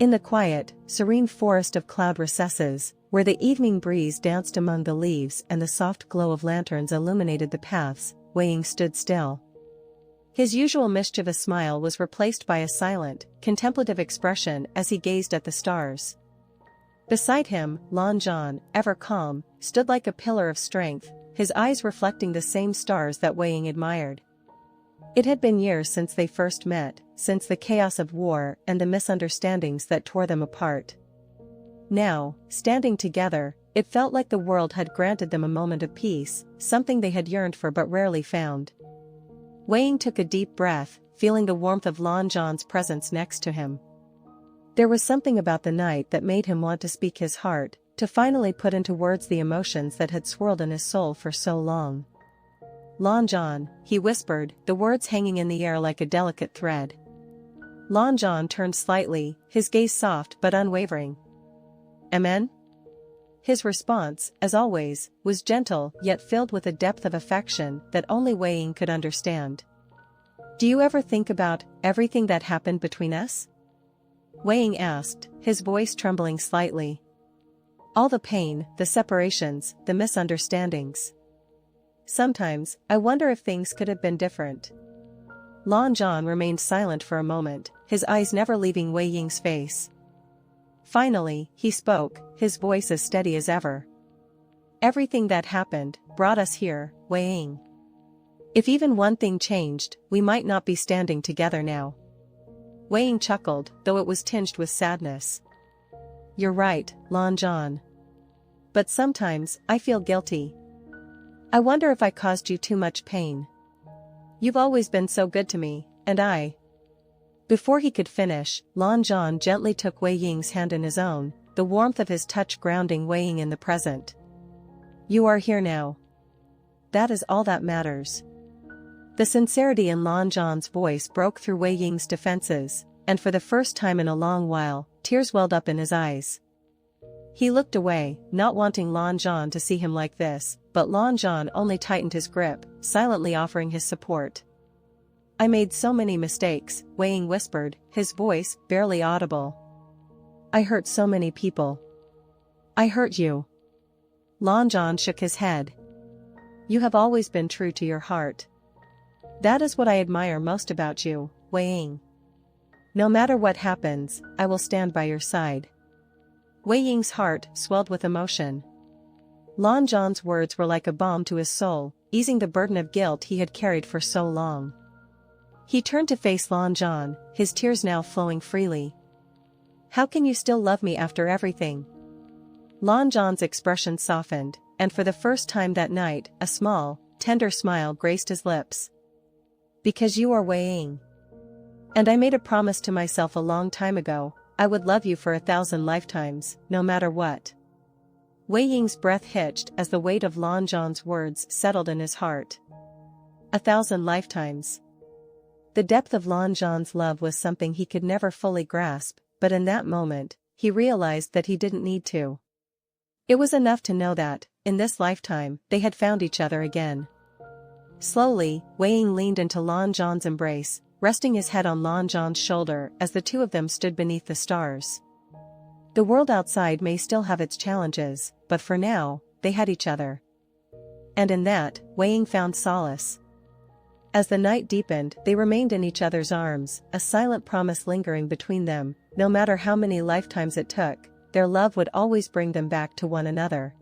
In the quiet, serene forest of cloud recesses, where the evening breeze danced among the leaves and the soft glow of lanterns illuminated the paths, Wei Ying stood still. His usual mischievous smile was replaced by a silent, contemplative expression as he gazed at the stars. Beside him, Lan Zhan, ever calm, stood like a pillar of strength, his eyes reflecting the same stars that Wei Ying admired. It had been years since they first met, since the chaos of war and the misunderstandings that tore them apart. Now, standing together, it felt like the world had granted them a moment of peace, something they had yearned for but rarely found. Wei Ying took a deep breath, feeling the warmth of Lan Zhan's presence next to him. There was something about the night that made him want to speak his heart, to finally put into words the emotions that had swirled in his soul for so long. Lan Zhan, he whispered, the words hanging in the air like a delicate thread. Lan Zhan turned slightly, his gaze soft but unwavering. Amen? His response, as always, was gentle yet filled with a depth of affection that only Wei Ying could understand. Do you ever think about everything that happened between us? Wei Ying asked, his voice trembling slightly. All the pain, the separations, the misunderstandings. Sometimes, I wonder if things could have been different. Lan Zhan remained silent for a moment, his eyes never leaving Wei Ying's face. Finally, he spoke, his voice as steady as ever. Everything that happened brought us here, Wei Ying. If even one thing changed, we might not be standing together now. Wei Ying chuckled, though it was tinged with sadness. You're right, Lan Zhan. But sometimes, I feel guilty. I wonder if I caused you too much pain. You've always been so good to me, and I... Before he could finish, Lan Zhan gently took Wei Ying's hand in his own, the warmth of his touch grounding Wei Ying in the present. You are here now. That is all that matters. The sincerity in Lan Zhan's voice broke through Wei Ying's defenses, and for the first time in a long while, tears welled up in his eyes. He looked away, not wanting Lan Zhan to see him like this, but Lan Zhan only tightened his grip, silently offering his support. I made so many mistakes, Wei Ying whispered, his voice barely audible. I hurt so many people. I hurt you. Lan Zhan shook his head. You have always been true to your heart. That is what I admire most about you, Wei Ying. No matter what happens, I will stand by your side. Wei Ying's heart swelled with emotion. Lan Zhan's words were like a balm to his soul, easing the burden of guilt he had carried for so long. He turned to face Lan Zhan, his tears now flowing freely. How can you still love me after everything? Lan Zhan's expression softened, and for the first time that night, a small, tender smile graced his lips. Because you are Wei Ying. And I made a promise to myself a long time ago, I would love you for 1,000 lifetimes, no matter what. Wei Ying's breath hitched as the weight of Lan Zhan's words settled in his heart. 1,000 lifetimes. The depth of Lan Zhan's love was something he could never fully grasp, but in that moment, he realized that he didn't need to. It was enough to know that, in this lifetime, they had found each other again. Slowly, Wei Ying leaned into Lan Zhan's embrace, resting his head on Lan Zhan's shoulder as the two of them stood beneath the stars. The world outside may still have its challenges, but for now, they had each other. And in that, Wei Ying found solace. As the night deepened, they remained in each other's arms, a silent promise lingering between them. No matter how many lifetimes it took, their love would always bring them back to one another.